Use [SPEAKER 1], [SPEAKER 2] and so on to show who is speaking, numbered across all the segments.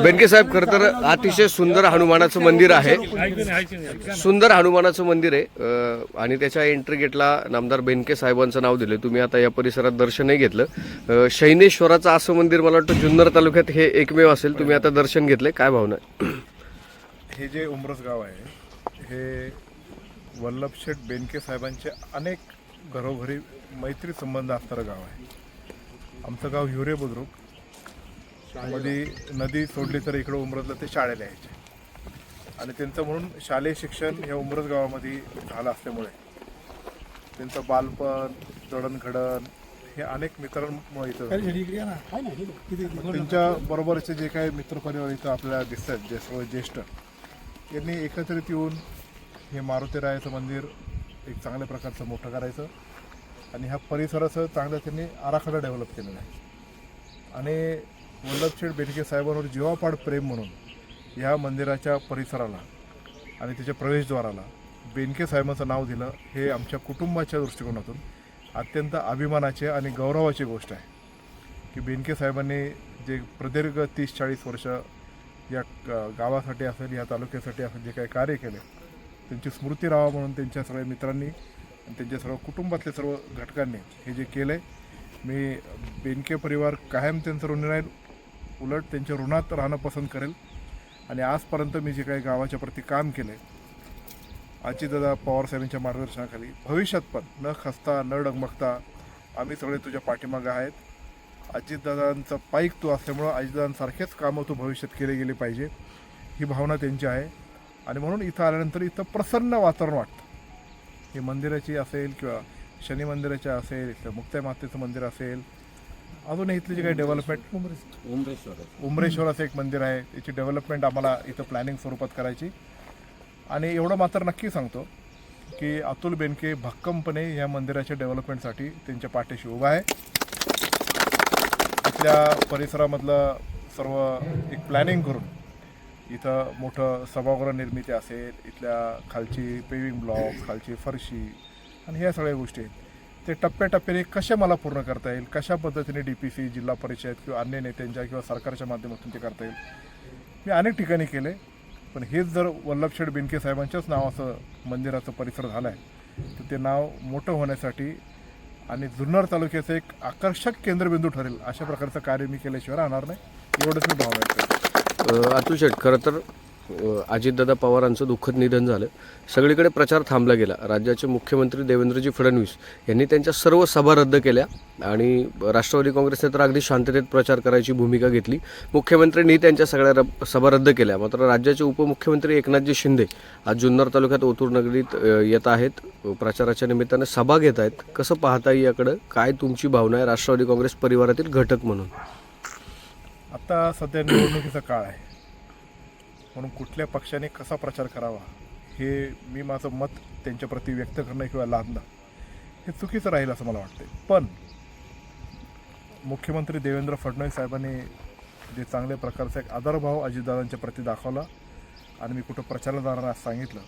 [SPEAKER 1] बेनके साहेब, खरं तर अतिशय सुंदर हनुमानाचं मंदिर आहे. सुंदर हनुमानाचं मंदिर आहे आणि त्याच्या एंट्री गेटला नामदार बेनके साहेबांचं नाव दिलं. तुम्ही आता या परिसरात दर्शनही घेतलं. शैनेश्वराचं असं मंदिर मला वाटतं जुन्नर तालुक्यात हे एकमेव असेल. तुम्ही आता दर्शन घेतले, काय भावना?
[SPEAKER 2] हे जे उमरस गाव आहे हे वल्लभशेठ बेनके साहेबांचे अनेक घरोघरी मैत्री संबंध असणारं गाव आहे. आमचं गाव हिवरे बुद्रुक मध्ये नदी सोडली तर इकडं उमरसला ते शाळेला यायचे आणि त्यांचं म्हणून शालेय शिक्षण हे उमरस गावामध्ये झालं असल्यामुळे त्यांचं बालपण जडणघडण हे अनेक मित्रांमुळे इथं त्यांच्या बरोबरचे जे काही मित्रपरिवार इथं आपल्याला दिसतात जे सर्व ज्येष्ठ यांनी एकत्रित येऊन हे मारुतीरायाचं मंदिर एक चांगल्या प्रकारचं मोठं करायचं आणि ह्या परिसराचं चांगलं त्यांनी आराखडा डेव्हलप केलेला आहे. आणि वल्लभशेठ बेनके साहेबांवर जीवापाड प्रेम म्हणून ह्या मंदिराच्या परिसराला आणि त्याच्या प्रवेशद्वाराला बेनके साहेबांचं नाव दिलं हे आमच्या कुटुंबाच्या दृष्टिकोनातून अत्यंत अभिमानाची आणि गौरवाची गोष्ट आहे की बेनके साहेबांनी जे प्रदीर्घ 30-40 वर्ष या गावासाठी असेल या तालुक्यासाठी असेल जे काही कार्य केले त्यांची स्मृती राहावा म्हणून त्यांच्या सगळ्या मित्रांनी आणि त्यांच्या सर्व कुटुंबातले सर्व घटकांनी हे जे केलं आहे. मी बेनके परिवार कायम त्यांचं ऋणी राहील, उलट त्यांच्या ऋणात राहणं पसंत करेल. आणि आजपर्यंत मी जे काही गावाच्या प्रती काम केलं आहे अजितदादा पवारसाहेबांच्या मार्गदर्शनाखाली भविष्यात पण न खचता न डगमगता आम्ही सगळे तुझ्या पाठीमागं आहेत. अजितदादांचा पाईक तू असल्यामुळं अजितदादांसारखेच कामं तू भविष्यात केले गेले पाहिजे ही भावना त्यांची आहे. आणि म्हणून इथं आल्यानंतर इथं प्रसन्न वातावरण वाटतं. हे मंदिराची असेल किंवा शनी मंदिराच्या असेल, इथलं मुक्ताई मातेचं मंदिर असेल, अजूनही इथली जी काही डेव्हलपमेंट उमरेश्वराचं एक मंदिर आहे याची डेव्हलपमेंट आम्हाला इथं प्लॅनिंग स्वरूपात करायची. आणि एवढं मात्र नक्की सांगतो की अतुल बेनके भक्कमपणे या मंदिराच्या डेव्हलपमेंटसाठी त्यांच्या पाठीशी उभा आहे. इथल्या परिसरामधलं सर्व एक प्लॅनिंग करून इथं मोठं सभागृह निर्मिती असेल, इथल्या खालची पेविंग ब्लॉक, खालची फरशी आणि ह्या सगळ्या गोष्टी ते टप्प्याटप्प्याने कशा मला पूर्ण करता येईल, कशा पद्धतीने DPC, जिल्हा परिषद किंवा अन्य नेत्यांच्या किंवा सरकारच्या माध्यमातून ते करता येईल मी अनेक ठिकाणी केले. पण हेच जर वल्लभशेठ बेनके साहेबांच्याच नावाचं मंदिराचं परिसर झालं आहे तर ते नाव मोठं होण्यासाठी आणि जुन्नर तालुक्याचं एक आकर्षक केंद्रबिंदू ठरेल अशा प्रकारचं कार्य मी केल्याशिवाय राहणार नाही, एवढंच मी भावना व्यक्त करतो.
[SPEAKER 1] अतुल शेठ, खरं तर अजितदादा पवारांचं दुःखद निधन झालं. सगळीकडे प्रचार थांबला गेला. राज्याचे मुख्यमंत्री देवेंद्रजी फडणवीस यांनी त्यांच्या सर्व सभा रद्द केल्या आणि राष्ट्रवादी काँग्रेसने तर अगदी शांततेत प्रचार करायची भूमिका घेतली. मुख्यमंत्र्यांनी त्यांच्या सगळ्या सभा रद्द केल्या. मात्र राज्याचे उपमुख्यमंत्री एकनाथजी शिंदे आज जुन्नर तालुक्यात ओतूर नगरीत येत आहेत, प्रचाराच्या निमित्तानं सभा घेत आहेत. कसं पाहता याकडं, काय तुमची भावना आहे राष्ट्रवादी काँग्रेस परिवारातील घटक म्हणून?
[SPEAKER 2] आता सध्या निवडणुकीचा काळ आहे म्हणून कुठल्या पक्षाने कसा प्रचार करावा हे मी माझं मत त्यांच्याप्रती व्यक्त करणं किंवा लादणं हे चुकीचं राहील असं मला वाटतं. पण मुख्यमंत्री देवेंद्र फडणवीस साहेबांनी जे चांगल्या प्रकारचा एक आदरभाव अजितदादांच्या प्रती दाखवला आणि मी कुठं प्रचाराला जाणार असं सांगितलं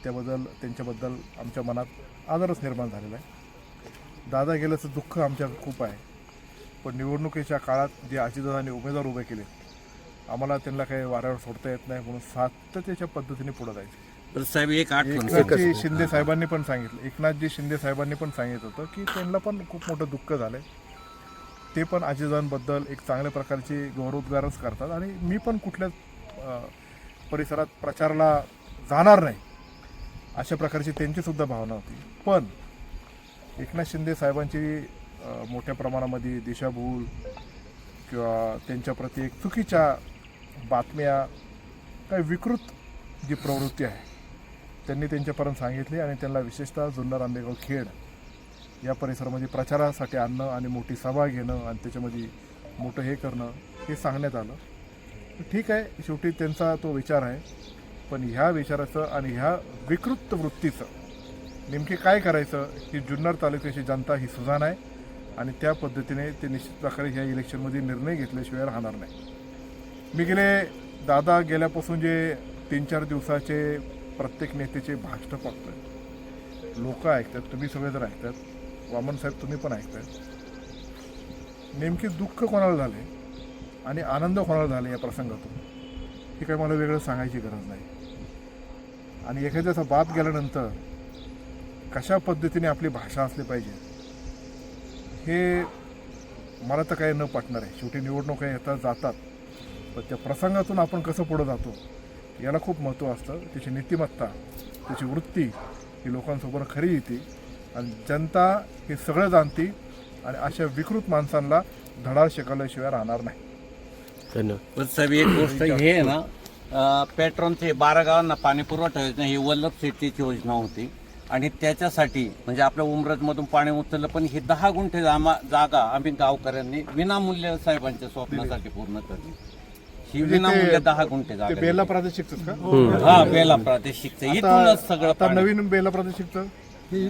[SPEAKER 2] त्याबद्दल त्यांच्याबद्दल आमच्या मनात आदरच निर्माण झालेला आहे. दादा गेल्याचं दुःख आमच्या खूप आहे, पण निवडणुकीच्या काळात जे अजितदादांनी उमेदवार उभे केले आम्हाला त्यांना काही वाऱ्यावर सोडता येत नाही म्हणून सातत्याच्या पद्धतीने पुढे जायचं.
[SPEAKER 3] साहेब
[SPEAKER 2] एकनाथजी शिंदे साहेबांनी पण सांगितलं, एकनाथजी शिंदे साहेबांनी पण सांगितलं होतं की त्यांना पण खूप मोठं दुःख झालं आहे. ते पण अजितदादांबद्दल एक चांगल्या प्रकारची गौरवोद्गारच करतात आणि मी पण कुठल्याच परिसरात प्रचाराला जाणार नाही अशा प्रकारची त्यांचीसुद्धा भावना होती. पण एकनाथ शिंदे साहेबांची मोठ्या प्रमाणामध्ये दिशाभूल किंवा त्यांच्याप्रती एक चुकीच्या बातम्या काही विकृत जी प्रवृत्ती आहे त्यांनी त्यांच्यापर्यंत सांगितली आणि त्यांना विशेषतः जुन्नर आंबेगाव खेड या परिसरामध्ये प्रचारासाठी आणणं आणि मोठी सभा घेणं आणि त्याच्यामध्ये मोठं हे करणं हे सांगण्यात आलं. ठीक आहे, शेवटी त्यांचा तो विचार आहे, पण ह्या विचाराचं आणि ह्या विकृत वृत्तीचं नेमके काय करायचं ही जुन्नर तालुक्याची जनता ही सुजाण आहे आणि त्या पद्धतीने ते निश्चित प्रकारे ह्या इलेक्शनमध्ये निर्णय घेतल्याशिवाय राहणार नाही. मी दादा गेल्यापासून जे 3-4 दिवसाचे प्रत्येक नेत्याचे भाषणं बघतोय, लोक ऐकतात, तुम्ही सगळे जर ऐकतात, वामन साहेब तुम्ही पण ऐकताय, नेमकी दुःख कोणाला झाले आणि आनंद कोणाला झाले या प्रसंगातून हे काही मला वेगळं सांगायची गरज नाही. आणि एखाद्याचा बाप गेल्यानंतर कशा पद्धतीने आपली भाषा असली पाहिजे हे मला तर काही न पटणार आहे. शेवटी निवडणुका येतात जातात, पण त्या प्रसंगातून आपण कसं पुढं जातो याला खूप महत्त्व असतं. त्याची नीतिमत्ता, त्याची वृत्ती ही लोकांसमोर खरी येते आणि जनता हे सगळं जाणती आणि अशा विकृत माणसांना धडा शिकवल्याशिवाय राहणार नाही.
[SPEAKER 1] धन्यवाद.
[SPEAKER 3] पण साहेब एक गोष्ट हे आहे ना, पेट्रोलचे 12 गावांना पाणी पुरवठा योजना ही वल्लभ शेट्टीची योजना होती आणि त्याच्यासाठी म्हणजे आपल्या उमरजमधून पाणी उचललं, पण ही 10 गुंठे जागा आम्ही गावकऱ्यांनी विनामूल्य साहेबांच्या स्वप्नासाठी पूर्ण करली. ही
[SPEAKER 2] म्हणजे
[SPEAKER 3] विनामूल्य 10 गुंठे
[SPEAKER 2] ते
[SPEAKER 3] जागा.
[SPEAKER 2] बेला प्रादेशिकच का?
[SPEAKER 3] हा, बेला प्रादेशिकचं इथूनच सगळं
[SPEAKER 2] आता
[SPEAKER 3] पाणी.
[SPEAKER 2] नवीन बेला प्रादेशिकचं
[SPEAKER 3] ही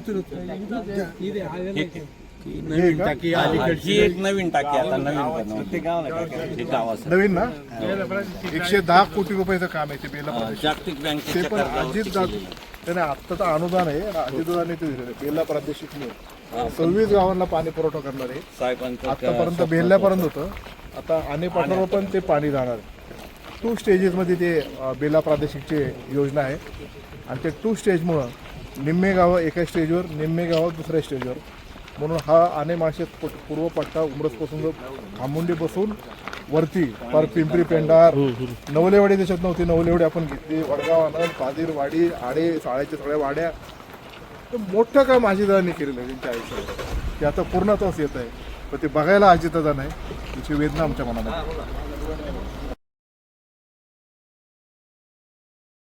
[SPEAKER 3] एक नवीन टाकी आता नवीन बनवली गावासाठी.
[SPEAKER 2] नवीन ना 110 कोटी रुपयाचं काम आहे ते बेला प्रादेशिक.
[SPEAKER 3] जागतिक
[SPEAKER 2] ते
[SPEAKER 3] बँकेच्या
[SPEAKER 2] पण
[SPEAKER 3] कर्जावरती
[SPEAKER 2] अजित त्याने आत्ताचं अनुदान आहे अजितदादांनी ते दिलेलं आहे. बेला प्रादेशिकने 26 गावांना पाणी पुरवठा करणार आहे.
[SPEAKER 3] साहेबांचं
[SPEAKER 2] आतापर्यंत बेल्ल्यापर्यंत होतं, आता आणे पाटावर पण ते पाणी जाणार आहे. 2 स्टेजेसमध्ये ते बेला प्रादेशिकची योजना आहे आणि ते 2 स्टेजमुळं निम्मे गावं एका स्टेजवर, निम्मे गावं दुसऱ्या स्टेजवर, म्हणून हा आणे माळशेज पूर्व पट्टा उमरजपासून खामुंडी बसून वरती पर पिंपरी पेंडार नवलेवाडी त्याच्यात नव्हती, नवलेवाडी आपण घेतली, वडगाव, आनंद, पादीरवाडी, आडे, साळ्याच्या सगळ्या वाड्या. तर मोठं काम अजितदादांनी केलेलं आहे त्यांच्या आयुष्यात. ते आता पूर्णत्वास येत आहे, पण ते बघायला अजितदादा नाही, त्याची वेदना आमच्या मनामध्ये.